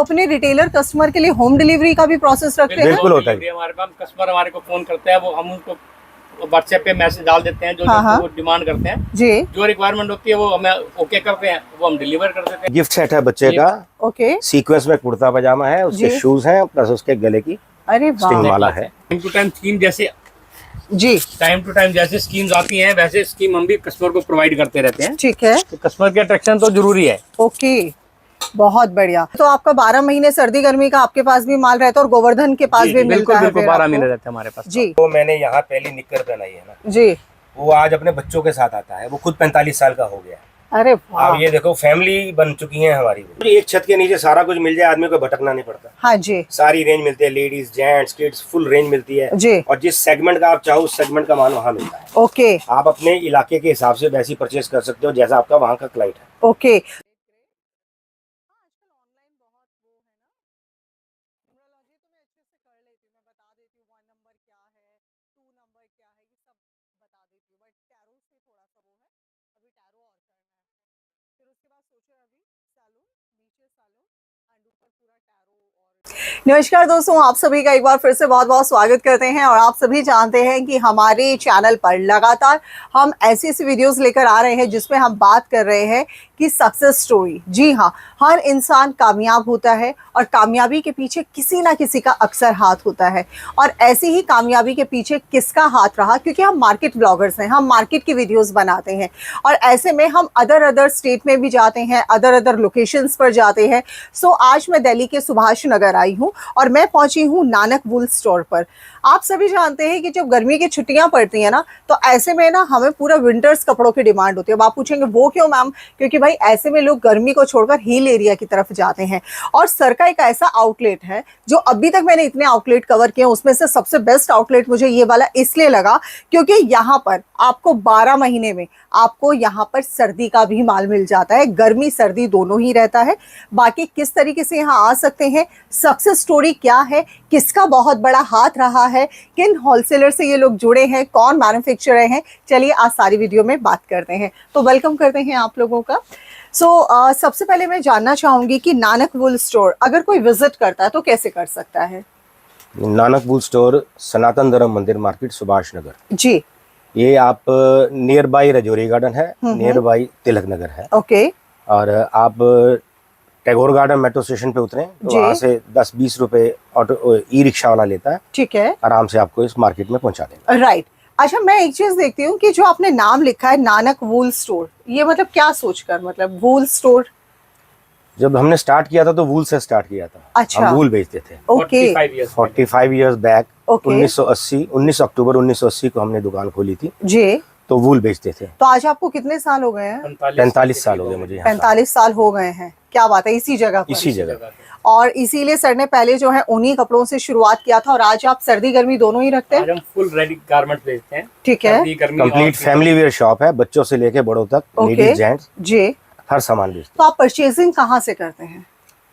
अपने retailer customer के लिए होम डिलीवरी का भी प्रोसेस रखते हैं? बिल्कुल होता है। हमारे पास कस्टमर हमारे को फोन करते हैं, वो हम उनको व्हाट्सएप पे मैसेज डाल देते हैं, जो वो डिमांड करते हैं जी, जो रिक्वायरमेंट होती है वो हमें ओके करते हैं, वो हम डिलीवर कर देते हैं। गिफ्ट सेट है बच्चे का, ओके, सीक्वेंस में कुर्ता पजामा है, उसके शूज हैं, प्लस उसके गले की अरे स्टिंग वाह, माला है। टाइम टू टाइम स्कीम जैसे जी, टाइम टू टाइम जैसे स्कीम्स आती हैं वैसे स्कीम हम भी कस्टमर को प्रोवाइड करते रहते हैं। ठीक है, तो कस्टमर की अट्रैक्शन तो जरूरी है। ओके, बहुत बढ़िया। तो आपका 12 महीने सर्दी गर्मी का आपके पास भी माल रहता है और गोवर्धन के पास भी मिलता है? बिल्कुल 12 महीने रहते हैं हमारे पास जी। तो मैंने यहाँ पहली निक्कर पहनाई है ना जी, वो आज अपने बच्चों के साथ आता है, वो खुद 45 साल का हो गया। अरे वाह, अब ये देखो फैमिली बन चुकी है हमारी। एक छत के नीचे सारा कुछ मिल जाए, आदमी को भटकना नहीं पड़ता। हाँ जी, सारी रेंज मिलती है, ladies gents kids full range मिलती है जी, और जिस सेगमेंट का आप चाहो उस सेगमेंट का माल वहाँ मिलता है। ओके, आप अपने इलाके के हिसाब से वैसी परचेज कर सकते हो जैसा आपका वहाँ का क्लाइंट है। ओके। नमस्कार दोस्तों, आप सभी का एक बार फिर से बहुत बहुत स्वागत करते हैं। और आप सभी जानते हैं कि हमारे चैनल पर लगातार हम ऐसी ऐसी वीडियोस लेकर आ रहे हैं जिसमें हम बात कर रहे हैं कि सक्सेस स्टोरी। जी हाँ, हर इंसान कामयाब होता है और कामयाबी के पीछे किसी ना किसी का अक्सर हाथ होता है। और ऐसी ही कामयाबी के पीछे किसका हाथ रहा, क्योंकि हम मार्केट ब्लॉगर्स हैं, हम मार्केट की वीडियोस बनाते हैं और ऐसे में हम अदर स्टेट में भी जाते हैं, अदर लोकेशंस पर जाते हैं। सो आज मैं दिल्ली के सुभाष नगर आई हूँ और मैं पहुंची हूँ नानक वूल स्टोर पर। आप सभी जानते हैं कि जब गर्मी की छुट्टियां पड़ती हैं ना, तो ऐसे में ना हमें पूरा विंटर्स कपड़ों की डिमांड होती है। अब आप पूछेंगे वो क्यों मैम? क्योंकि भाई ऐसे में लोग गर्मी को छोड़कर हिल एरिया की तरफ जाते हैं। और सर का एक ऐसा आउटलेट है जो अभी तक मैंने इतने आउटलेट कवर किए, उसमें से सबसे बेस्ट आउटलेट मुझे ये वाला इसलिए लगा क्योंकि यहाँ पर आपको 12 महीने में आपको यहाँ पर सर्दी का भी माल मिल जाता है, गर्मी सर्दी दोनों ही रहता है। बाकी किस तरीके से यहाँ आ सकते हैं, सक्सेस स्टोरी क्या है, किसका बहुत बड़ा हाथ रहा है, किन होलसेलर से ये लोग जुड़े हैं, कौन मैन्युफैक्चरर हैं, चलिए आज सारी वीडियो में बात करते हैं। तो वेलकम करते हैं आप लोगों का। सबसे पहले मैं जानना चाहूंगी कि नानक वूल स्टोर अगर कोई विजिट करता है तो कैसे कर सकता है? नानक वूल स्टोर सनातन धर्म मंदिर मार्केट सुभाष नगर जी, ये आप नियर बाई रजौरी गार्डन है, नियर बाई तिलक नगर है। ओके, और आप टैगोर गार्डन मेट्रो स्टेशन पे उतरे तो वहाँ से 10-20 रुपए ऑटो ई रिक्शा वाला लेता है, ठीक है, आराम से आपको इस मार्केट में पहुँचा देगा। राइट। अच्छा, मैं एक चीज देखती हूँ कि जो आपने नाम लिखा है नानक वूल स्टोर, ये मतलब क्या सोचकर, मतलब वूल स्टोर? जब हमने स्टार्ट किया था तो वूल से स्टार्ट किया था। अच्छा, हम वूल बेचते थे। ओके, 45 इयर्स बैक, ओके, 19 अक्टूबर 1980 को हमने दुकान खोली थी, जी। तो वूल बेचते थे। तो आज आपको कितने साल हो गए हैं? 45 साल हो गए मुझे यहाँ। 45 साल हो गए हैं, क्या बात है, इसी जगह पर? इसी जगह। और इसीलिए सर ने पहले जो है उन्हीं कपड़ों से शुरुआत किया था और आज आप सर्दी गर्मी दोनों ही रखते हैं? आज हम फुल रेडी गारमेंट बेचते हैं। ठीक है, कंप्लीट फैमिली वेयर शॉप है, बच्चों से लेके बड़ों तक, लेडीज जेंट्स जी। हर सामान बेचते तो आप परचेजिंग कहाँ से करते हैं?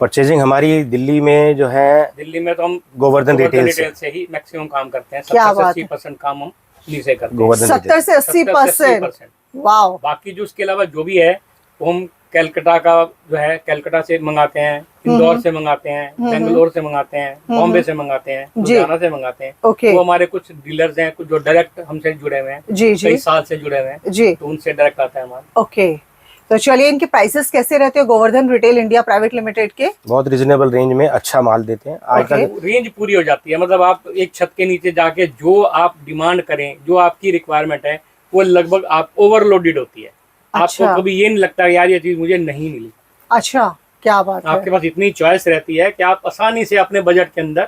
परचेजिंग हमारी दिल्ली में जो है, दिल्ली में तो हम गोवर्धन रिटेल से ही मैक्सिमम काम करते हैं। क्या बात है, 80% काम हम दिल्ली से करते हैं। गोवर्धन 70 से 80%? वाओ। बाकी जो उसके अलावा जो भी है वो हम कलकत्ता का जो है कलकत्ता से मंगाते हैं, इंदौर से मंगाते हैं, बेंगलोर से मंगाते हैं, बॉम्बे से मंगाते हैं, लुधियाना से मंगाते हैं। ओके, वो हमारे कुछ डीलर्स हैं, कुछ जो डायरेक्ट हमसे जुड़े हुए हैं, जी जी, कई साल से जुड़े हुए हैं जी, तो उनसे डायरेक्ट आता है हमारा। ओके। तो चलिए, इनके प्राइसेस कैसे रहते हैं Govardhan retail India private limited के? बहुत रिजनेबल रेंज में अच्छा माल देते हैं। आज तक रेंज पूरी हो जाती है, मतलब आप एक छत के नीचे जाके जो आप डिमांड करें, जो आपकी रिक्वायरमेंट है, वो लगभग आप ओवरलोडेड होती है। अच्छा, आपको कभी ये नहीं लगता यार ये चीज मुझे नहीं मिली। अच्छा, क्या बात है, आपके पास इतनी चॉइस रहती है कि आप आसानी से अपने बजट के अंदर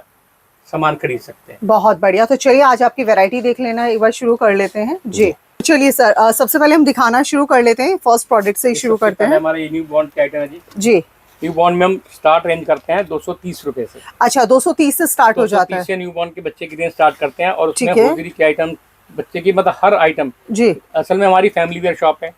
सामान खरीद सकते हैं। बहुत बढ़िया। तो चलिए आज आपकी वैरायटी देख लेना, एक बार शुरू कर लेते हैं जी। चलिए सर, सबसे पहले हम दिखाना शुरू कर लेते हैं, फर्स्ट प्रोडक्ट से ही शुरू करते हैं। हमारे न्यू बॉन्ड के आइटम है जी। जी, न्यू बॉन्ड में हम स्टार्ट रेंज करते हैं 230 रुपए से। अच्छा, 230 से स्टार्ट हो जाता है? 230 से न्यू बॉर्न के बच्चे की रेंज स्टार्ट करते हैं और उसमें ठीक है। होजरी के आइटम बच्चे की, मतलब हर आइटम। जी, असल में हमारी फैमिली वेयर शॉप है,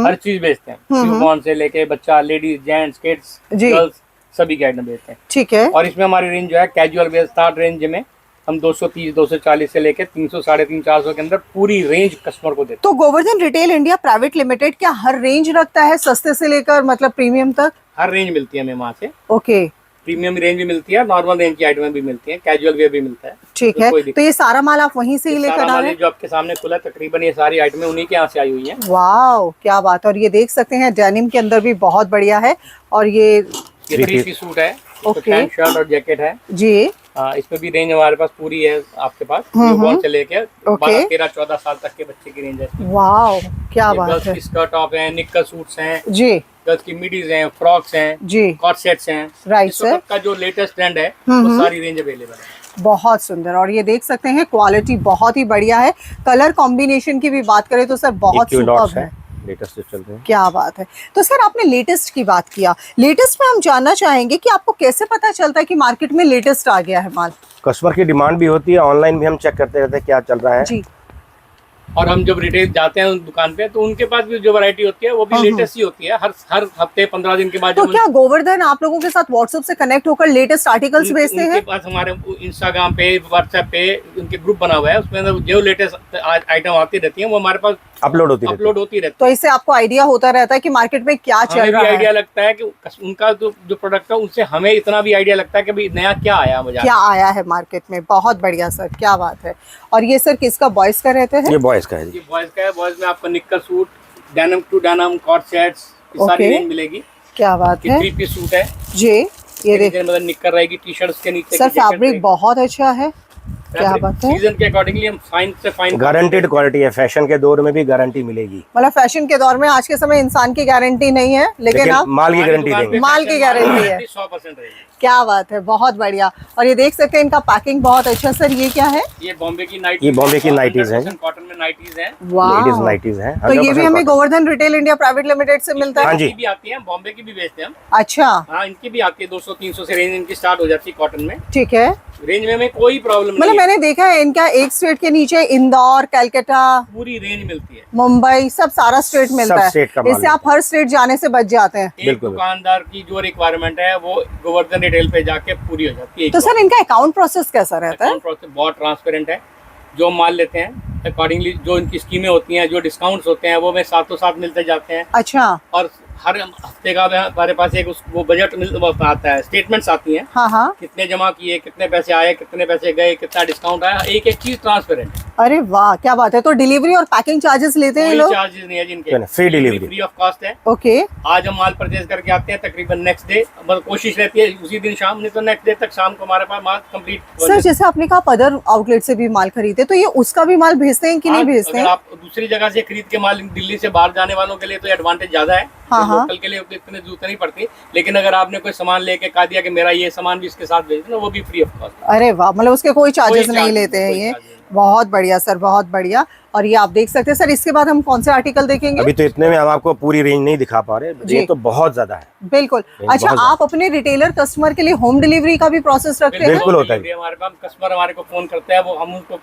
हर चीज बेचते हैं, न्यू बॉर्न से लेके बच्चा, लेडीज जेंट्स किड्स गर्ल्स सभी के आइटम बेचते हैं। ठीक है। और इसमें हमारी रेंज जो है कैजुअल वेयर स्टार्ट रेंज में हम 230 240 से लेके 300 350 400 के अंदर पूरी रेंज कस्टमर को देते हैं। तो Govardhan retail India private limited क्या हर रेंज रखता है, सस्ते से लेकर मतलब प्रीमियम तक? हर रेंज मिलती है हमें वहाँ से। ओके, प्रीमियम रेंज भी मिलती है, नॉर्मल रेंज की आइटमें भी मिलती हैं, कैजुअल वेयर भी मिलता है। ठीक तो है, कोई तो ये सारा माल आप वहीं से ही लेकर आ रहे हैं? जो आपके सामने खुला है, तकरीबन ये सारी आइटमें उन्हीं के यहाँ से आई हुई हैं। वाह, क्या बात है। और ये देख सकते हैं डेनिम के अंदर भी बहुत बढ़िया है। और ये 3 पीस सूट है, ओके। पैंट शर्ट और जैकेट है जी, इसमें भी रेंज हमारे पास पूरी है आपके पास, न्यूबॉर्न से लेके ओके। 12, 13, 14 साल तक के बच्चे की रेंज है। वाह, क्या बात गर्ल्स है। की स्कर्ट टॉप है, निक्कर सूट्स हैं, जी गर्ल्स की मिडीज हैं, फ्रॉक्स हैं, जी, कॉट सेट्स हैं। राइट इस सर, वक्त का जो लेटेस्ट ट्रेंड है वो सारी रेंज अवेलेबल है। बहुत सुंदर। और ये देख सकते हैं क्वालिटी बहुत ही बढ़िया है। कलर कॉम्बिनेशन की भी बात करें तो सर बहुत सुपर्ब है, लेटेस्ट चल रहे हैं। क्या बात है। तो सर आपने लेटेस्ट की बात किया, लेटेस्ट में हम जानना चाहेंगे कि आपको कैसे पता चलता है कि मार्केट में लेटेस्ट आ गया है माल? कस्टमर की डिमांड भी होती है, ऑनलाइन भी हम चेक करते रहते हैं क्या चल रहा है जी। और हम जब रिटेल जाते हैं उन दुकान पे तो उनके पास भी जो वैरायटी होती है वो भी लेटेस्ट ही होती है। हर हफ्ते 15 दिन के बाद तो जब क्या गोवर्धन आप लोगों के साथ व्हाट्सएप से कनेक्ट होकर लेटेस्ट आर्टिकल्स भेजते उनके हैं? पास हमारे इंस्टाग्राम पे, व्हाट्सएप पे उनके ग्रुप बना हुआ है, उसमें अंदर जो लेटेस्ट आइटम आती रहती है वो हमारे पास अपलोड होती रहती अपलोड होती रहती तो इससे आपको आइडिया होता रहता है कि मार्केट में क्या है। चल हमें रहा भी है, आइडिया लगता है कि उनका जो प्रोडक्ट है उनसे हमें इतना भी आइडिया लगता है कि भाई नया क्या आया बाजार क्या आया है मार्केट में। बहुत बढ़िया सर, क्या बात है। और ये सर किसका, बॉयज का रहते है। हैं? ये बॉयज का है जी। ये बॉयज का है। बॉयज में आपको knicker suit, denim to denim, कॉट सेट्स, ये सारी ओके। रेंज मिलेगी। क्या बात है 3 पीस सूट है, जी। ये देख मतलब निक्कर रहेगी, टी शर्ट्स के नीचे सर फैब्रिक बहुत अच्छा है, क्या बात है। सीजन के अकॉर्डिंगली हम फाइन से फाइन गारंटेड क्वालिटी है, फैशन के दौर में भी गारंटी मिलेगी। मतलब फैशन के दौर में आज के समय इंसान की गारंटी नहीं है, लेकिन आप माल की गारंटी देंगे। माल की गारंटी है। 100% रहेगी। क्या बात है, बहुत बढ़िया। और ये देख सकते हैं इनका पैकिंग बहुत अच्छा। सर ये क्या है? ये बॉम्बे की नाइट, ये बॉम्बे की नाइटीज हैं। कॉटन में नाइटीज हैं। वाह, लेडीज नाइटीज हैं। तो ये भी हमें Govardhan retail India private limited से मिलता है? हाँ जी। इनकी भी आती है, बॉम्बे की भी बेचते हैं हम। अच्छा, हाँ, इनकी भी आती है, 200-300 से रेंज इनकी स्टार्ट हो जाती है कॉटन में। ठीक है। रेंज में हमें कोई प्रॉब्लम मतलब नहीं है, मैंने देखा है इनका एक स्टेट के नीचे इंदौर, कलकत्ता, पूरी रेंज मिलती है। मुंबई, सब सारा स्टेट मिलता सब है। स्टेट का माल इससे आप हर स्टेट जाने से बच जाते हैं। एक बिल्कुल। दुकानदार की जो रिक्वायरमेंट है वो गोवर्धन रिटेल पे जाके पूरी हो जाती है। तो सर इनका अकाउंट प्रोसेस कैसा रहता है? अकाउंट प्रोसेस बहुत ट्रांसपेरेंट है। जो माल लेते हैं अकॉर्डिंगली जो इनकी स्कीमें होती हैं, जो डिस्काउंट्स होते हैं वो में साथों साथ मिलते जाते हैं। अच्छा, और हर हफ्ते का हमारे पास एक वो बजट आता है, स्टेटमेंट्स आती हैं, हाँ हाँ। कितने जमा किए, कितने पैसे आए, कितने पैसे गए, कितना डिस्काउंट आया, एक एक चीज ट्रांसपेरेंट है। अरे वाह, क्या बात है। तो डिलीवरी और पैकिंग चार्जेस लेते हैं ये कोई लोग? चार्जेस नहीं है जिनके, free delivery, free of cost है। ओके। आज हम माल परचेज करके आते हैं तकरीबन नेक्स्ट डे, मतलब कोशिश रहती है उसी दिन शाम, नहीं तो नेक्स्ट डे तक शाम को हमारे पास माल कंप्लीट। सर जैसे आपने कहा अदर आउटलेट से भी माल खरीदते, तो ये उसका भी माल भेजते हैं कि नहीं भेजते अगर हैं? आप दूसरी जगह से खरीद के माल दिल्ली से बाहर जाने वालों के लिए तो एडवांटेज ज्यादा है। हाँ, हाँ। लोकल के लिए तो इतनी जरूरत नहीं पड़ती, लेकिन अगर आपने कोई सामान लेके कहा दिया कि मेरा ये सामान भी इसके साथ भेज दो, वो भी फ्री ऑफ कॉस्ट। अरे वाह, मतलब उसके कोई चार्जेस कोई नहीं charge लेते हैं नहीं, ये। कोई charge नहीं। बहुत बढ़िया सर, बहुत बढ़िया। और ये आप देख सकते हैं सर, इसके बाद हम कौन से आर्टिकल देखेंगे? अभी तो इतने में हम आपको पूरी रेंज नहीं दिखा पा रहे, जी। ये तो बहुत ज्यादा है। बिल्कुल। अच्छा, बहुत आप अपने रिटेलर कस्टमर के लिए होम डिलीवरी का भी प्रोसेस रखते हैं? बिल्कुल होता है। delivery हमारे पास कस्टमर हमारे को फोन करते हैं, वो हम उनको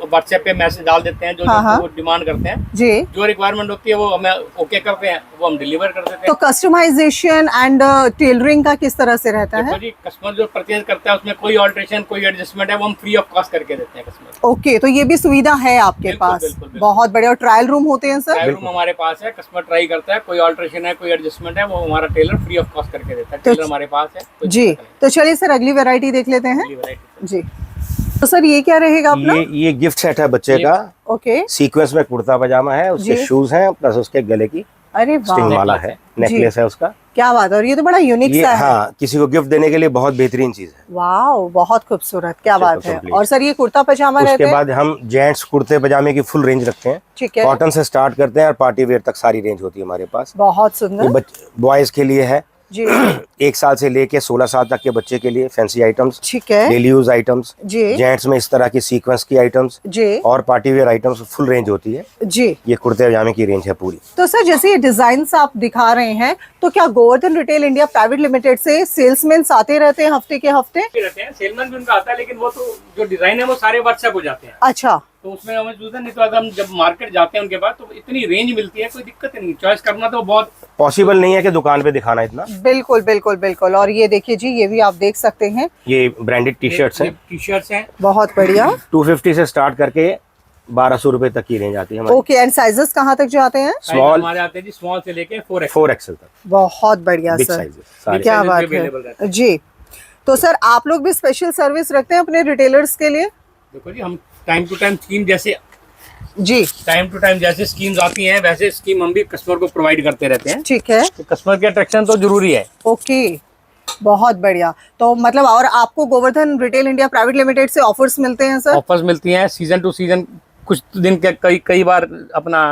व्हाट्सएप पे मैसेज डाल देते हैं, जो हाँ, हाँ। वो डिमांड करते हैं, जी। जो रिक्वायरमेंट होती है वो हमें ओके करते हैं, वो हम डिलीवर कर देते तो हैं। कस्टमाइजेशन एंड टेलरिंग का किस तरह से रहता देखो है? जी, कस्टमर जो परचेज करता है उसमें कोई ऑल्ट्रेशन, कोई एडजस्टमेंट है वो हम फ्री ऑफ कॉस्ट करके देते हैं कस्टमर। ओके, तो ये भी सुविधा है आपके बिल्कुल, पास? बिल्कुल, बिल्कुल। बहुत बढ़िया। और ट्रायल रूम होते हैं सर? ट्रायल रूम हमारे पास है, कस्टमर ट्राई करता है, कोई ऑल्ट्रेशन है, कोई एडजस्टमेंट है, वो हमारा टेलर फ्री ऑफ कॉस्ट करके देता है। तो टेलर हमारे पास है, कोई जी। दिक्कत तो चलिए सर अगली वैरायटी देख लेते हैं। नहीं, variety। जी। तो सर ये क्या रहेगा अपना? ये गिफ्ट सेट है बच्चे का, ओके। सीक्वेंस में कुर्ता पजामा है, उसके जी। शूज हैं, प्लस उसके गले की अरे स्टिंग वाह, माला है, नेकलेस है उसका। क्या बात है। और ये तो बड़ा यूनिक ये सा है। हाँ, किसी को गिफ्ट देने के लिए बहुत बेहतरीन चीज है। वाह, बहुत खूबसूरत, क्या बात है। complete। और सर ये कुर्ता पजामा रहते उसके हैं? बाद हम जेंट्स कुर्ते पजामे की फुल रेंज रखते हैं, ठीक है, कॉटन से स्टार्ट करते हैं और पार्टी वेयर तक सारी रेंज होती है हमारे पास। बहुत ये सुंदर। बॉयज के लिए है, जी। 1 साल से लेके 16 साल तक के बच्चे के लिए फैंसी आइटम्स, ठीक है डेली यूज आइटम्स, जी। जेंट्स में इस तरह की सीक्वेंस की आइटम्स जी और party wear items, full range होती है। जी। ये कुर्ते पजामे की रेंज है पूरी। तो सर जैसे ये डिजाइन आप दिखा रहे हैं, तो क्या Govardhan retail India private limited से सेल्समैन आते रहते हैं हफ्ते के हफ्ते? रहते हैं, सेलमैन भी उनका आता है, लेकिन वो तो जो डिजाइन है वो सारे व्हाट्सएप हो जाते हैं, अच्छा, तो उसमें हमें जरूरत नहीं। तो अगर हम जब मार्केट जाते हैं उनके पास तो इतनी रेंज मिलती है, कोई दिक्कत नहीं। चॉइस करना तो बहुत पॉसिबल नहीं है कि दुकान पे दिखाना इतना। बिल्कुल बिल्कुल बिल्कुल। और ये देखिए जी, ये भी आप देख सकते हैं, ये ब्रांडेड टी शर्ट्स हैं, टी शर्ट्स हैं। बहुत बढ़िया। 250 से स्टार्ट करके 1200 रुपए तक की रेंज आती है हमारी। ओके, एंड साइजेस कहाँ तक जाते हैं? स्मॉल हमारे आते हैं जी, स्मॉल से लेके 4X। 4XL तक, बहुत बढ़िया बिग सर, साइजेस सारे। क्या sizes बात भी available रहते है जी। तो सर आप लोग भी स्पेशल सर्विस रखते हैं अपने रिटेलर्स के लिए? देखो जी, हम टाइम टू टाइम स्कीम जैसे जी, टाइम टू टाइम जैसे स्कीम्स आती हैं वैसे स्कीम हम भी कस्टमर को प्रोवाइड करते रहते हैं। ठीक है, तो कस्टमर की अट्रैक्शन तो जरूरी है। ओके, बहुत बढ़िया। तो मतलब और आपको Govardhan retail India private limited से ऑफर्स मिलते हैं सर? ऑफर्स मिलती हैं सीजन टू सीजन, कुछ दिन के कई बार अपना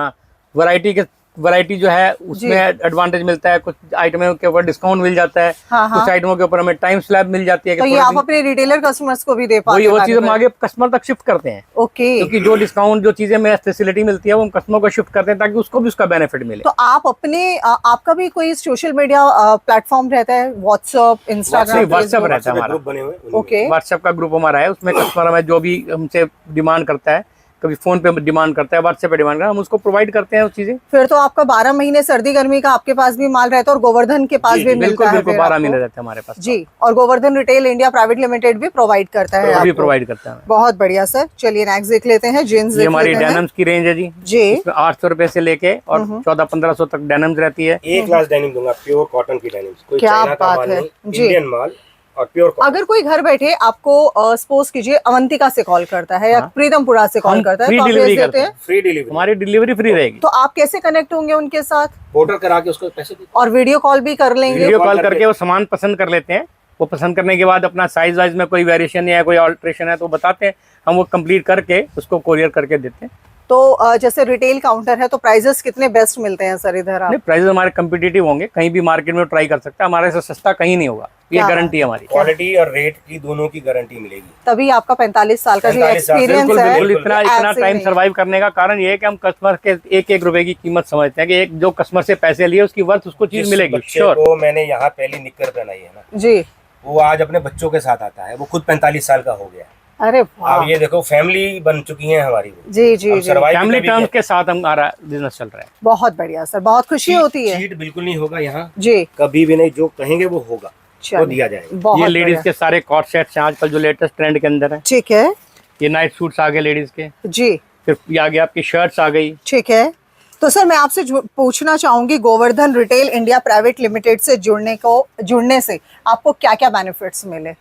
वैरायटी जो है उसमें एडवांटेज मिलता है, कुछ आइटमों के ऊपर डिस्काउंट मिल जाता है, हाँ, हाँ। कुछ आइटमों के ऊपर हमें टाइम स्लैब मिल जाती है। तो ये आप अपने रिटेलर कस्टमर्स को भी दे पाते हैं? वो चीज हम आगे कस्टमर तक शिफ्ट करते हैं। ओके, क्योंकि जो डिस्काउंट जो चीजें में फैसिलिटी मिलती है वो हम कस्टमर को शिफ्ट करते हैं ताकि उसको भी उसका बेनिफिट मिले। तो आप अपने आपका भी कोई सोशल मीडिया प्लेटफॉर्म रहता है? WhatsApp, Instagram? व्हाट्सएप रहता है हमारा, ग्रुप बने हुए हैं, उनमें। ओके, व्हाट्सएप का ग्रुप हमारा है, उसमें कस्टमर हमें जो भी हमसे डिमांड करता है, कभी फोन पे डिमांड करता है, व्हाट्सएप पे डिमांड करता है, हम उसको प्रोवाइड करते हैं वो चीजें। फिर तो आपका 12 महीने सर्दी गर्मी का आपके पास भी माल रहता है और गोवर्धन के पास भी मिलता बिल्कुल है? बिल्कुल फिर 12 आपको? महीने रहते हैं हमारे पास। जी, और Govardhan retail India private limited भी प्रोवाइड करता है वो भी आपको? प्रोवाइड करता है। बहुत बढ़िया सर। चलिए नेक्स्ट देख लेते हैं, जींस ये देख हमारी लेते हैं। डेनिम्स की रेंज है जी, जी, इसमें 800 रुपए से लेके और 1400-1500 तक डेनिम्स रहती है। एक क्लास डेनिम दूंगा, प्योर कॉटन की डेनिम, कोई क्या चाइना का बात माल है। नहीं, जी। इंडियन माल और प्योर कॉटन। अगर कोई घर बैठे आपको सपोज कीजिए अवंतिका से कॉल करता है या हाँ। प्रीतमपुरा से कॉल हम करता है, free तो आप delivery भेज करते देते हैं। हैं? फ्री डिलीवरी, हमारी डिलीवरी फ्री रहेगी। तो आप कैसे कनेक्ट होंगे उनके साथ? ऑर्डर करा के उसको पैसे देते और वीडियो कॉल भी कर लेंगे? वीडियो कॉल कॉल करके करके वो सामान पसंद कर लेते हैं, वो पसंद करने के बाद अपना साइज वाइज में कोई वेरिएशन या कोई ऑल्ट्रेशन है तो बताते हैं, हम वो कंप्लीट करके उसको कोरियर करके देते हैं। तो जैसे रिटेल काउंटर है तो प्राइजेस कितने बेस्ट मिलते हैं सर इधर आप? नहीं, प्राइस हमारे कम्पिटिटिव होंगे, कहीं भी मार्केट में ट्राई कर सकता है, हमारे से सस्ता कहीं नहीं होगा, ये क्या गारंटी है हमारी। क्वालिटी और रेट की दोनों की गारंटी मिलेगी। तभी आपका 45 साल का जो 45 साल, एक्सपीरियंस बिल्कुल है बिल्कुल, इतना ऐसे टाइम नहीं। सर्वाइव करने का कारण ये है कि हम कस्टमर के एक एक रुपए की कीमत समझते हैं कि एक जो कस्टमर से पैसे लिए उसकी वर्थ उसको चीज जिस मिलेगी। बच्चे श्योर, को मैंने यहाँ पहली निक्कर पहनाई है ना, जी, वो आज अपने बच्चों के साथ आता है, वो खुद 45 साल का हो गया। अरे वाह, अब ये देखो फैमिली बन चुकी है हमारी, जी जी हम जी, survive फैमिली भी टर्म्स करेंगे। के साथ हमारा बिजनेस चल रहा है। बहुत बढ़िया सर, बहुत खुशी होती है। चीट बिल्कुल नहीं होगा यहाँ, जी, कभी भी नहीं, जो कहेंगे वो होगा, वो चलिए, दिया जाएगा। बहुत ये लेडीज बढ़िया। के सारे कॉट सेट्स हैं आजकल जो लेटेस्ट ट्रेंड के अंदर है। ठीक है ये नाइट सूट्स आ गए लेडीज के, जी, फिर ये आ गया आपकी शर्ट्स आ गई। ठीक है। तो सर मैं आपसे पूछना चाहूंगी, Govardhan retail India private limited से जुड़ने से आपको क्या क्या बेनिफिट्स मिले?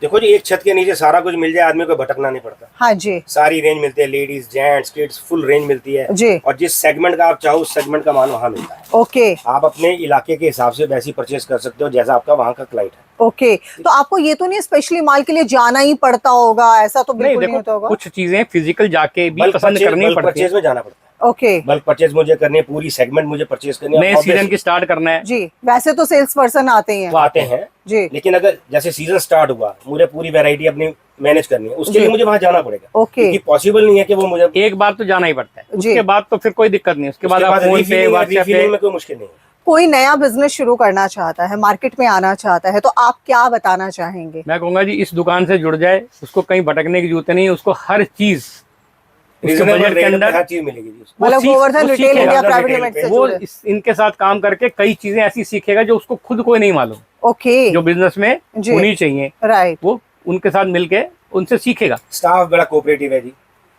देखो जी, एक छत के नीचे सारा कुछ मिल जाए, आदमी को भटकना नहीं पड़ता। हाँ जी, सारी रेंज मिलती है, ladies gents kids full range मिलती है जी, और जिस सेगमेंट का आप चाहो उस सेगमेंट का माल वहाँ मिलता है। ओके आप अपने इलाके के हिसाब से वैसी परचेज कर सकते हो जैसा आपका वहाँ का क्लाइंट है। ओके। तो आपको ये तो नहीं स्पेशली माल के लिए जाना ही पड़ता होगा, ऐसा तो नहीं बिल्कुल नहीं होता देखो, होगा? कुछ चीजें फिजिकल जाके भी पसंद करनी पड़ती है। परचेज में जाना पड़ता है। ओके बल्क परचेज मुझे करनी है, पूरी सेगमेंट मुझे परचेज करनी है। नए Obviously, सीजन की स्टार्ट करना है, जी, वैसे तो सेल्स पर्सन आते ही वो हैं। आते हैं, जी, लेकिन अगर जैसे सीजन स्टार्ट हुआ, मुझे पूरी वैरायटी अपनी मैनेज करनी है, उसके जी। लिए मुझे वहाँ जाना पड़ेगा। ओके, क्योंकि पॉसिबल नहीं है कि वो मुझे एक बार तो जाना ही पड़ता है, जी। उसके बाद तो फिर कोई दिक्कत नहीं, उसके बाद आप फोन पे व्हाट्सएप पे। में कोई मुश्किल नहीं है। कोई नया बिजनेस शुरू करना चाहता है, मार्केट में आना चाहता है, तो आप क्या बताना चाहेंगे? मैं कहूंगा जी इस दुकान से जुड़ जाए, उसको कहीं भटकने की जरूरत नहीं है, उसको हर चीज उसके Reasonable बजट के rate में अंदर हर चीज मिलेगी जी उसको। मतलब सीख- गोवर्धन वो रिटेल सीखेगा, इंडिया अगर प्राइवेट retail लिमिटेड से वो जुड़े। इनके साथ काम करके कई चीजें ऐसी सीखेगा जो उसको खुद को नहीं मालूम, ओके, जो बिजनेस में जी। होनी चाहिए, राइट, वो उनके साथ मिलके उनसे सीखेगा। स्टाफ बड़ा कोऑपरेटिव है जी,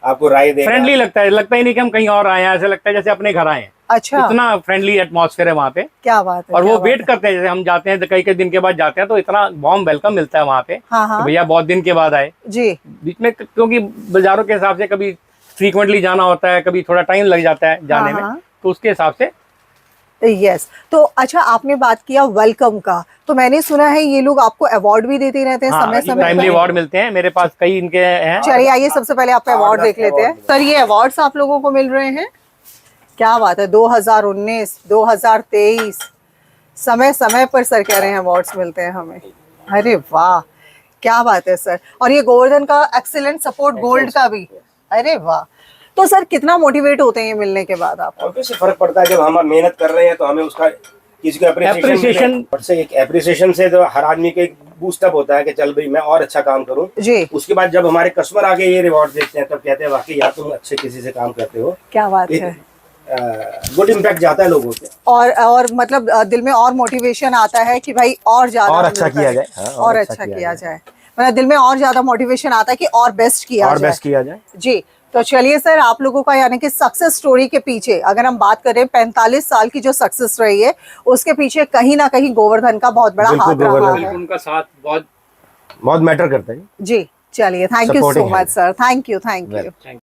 आपको राय देगा। फ्रेंडली लगता है, लगता ही नहीं कि हम कहीं और आए हैं, ऐसा लगता है जैसे अपने घर आए हैं। अच्छा, इतना फ्रेंडली एटमॉस्फेयर है वहाँ पे, क्या बात है। और क्या वो बात वेट है। करते हैं, जैसे हम जाते हैं तो कई कई दिन के बाद जाते हैं तो इतना वार्म वेलकम मिलता है वहाँ पे हाँ कि हाँ, भैया बहुत दिन के बाद आए। जी, बीच में क्योंकि बाजारों के हिसाब से कभी फ्रीक्वेंटली जाना होता है, कभी थोड़ा टाइम लग जाता है जाने हाँ, में, हाँ। तो उसके हिसाब से यस। तो अच्छा, आपने बात किया वेलकम का, तो मैंने सुना है ये लोग आपको अवार्ड भी देते रहते हैं समय समय टाइमली पर। अवार्ड मिलते हैं, मेरे पास कई इनके हैं। चलिए आइए सबसे पहले आपका अवार्ड देख लेते हैं। award सर ये अवार्ड्स आप लोगों को मिल रहे हैं, क्या बात है। 2019, 2023 समय समय पर सर कह रहे हैं अवार्ड्स मिलते हैं हमें। अरे वाह, क्या बात है सर। और ये गोवर्धन का एक्सीलेंट सपोर्ट गोल्ड का भी, अरे वाह। तो सर कितना मोटिवेट होते हैं ये मिलने के बाद आप? ऑब्वियसली फर्क पड़ता है, जब हम मेहनत कर रहे हैं तो हमें उसका किसी को Appreciation- से एक एप्रिसिएशन से तो हर आदमी के बूस्ट अप होता है कि चल भाई मैं और अच्छा काम करूं। जी, उसके बाद जब हमारे कस्टमर आके ये रिवॉर्ड देखते हैं तब कहते हैं वाकई यार तुम अच्छे किसी से काम करते हो। क्या बात है। गुड इम्पैक्ट जाता है लोगों पे, और मतलब दिल में और मोटिवेशन आता है कि भाई और ज्यादा और अच्छा मिलता किया है। जाए, हाँ, और अच्छा किया जाए, मतलब दिल में और ज्यादा मोटिवेशन आता है कि और बेस्ट किया और जाए। बेस्ट किया जाए। जी, तो चलिए सर, आप लोगों का यानी कि सक्सेस स्टोरी के पीछे अगर हम बात करें 45 साल की जो सक्सेस रही है, उसके पीछे कहीं ना कहीं गोवर्धन का बहुत बड़ा बिल्कुल, हाथ रहा गोवर्धन है। उनका साथ बहुत बहुत मैटर करता है। जी, चलिए, thank you so Supporting much hand. Sir, thank you Well. Thank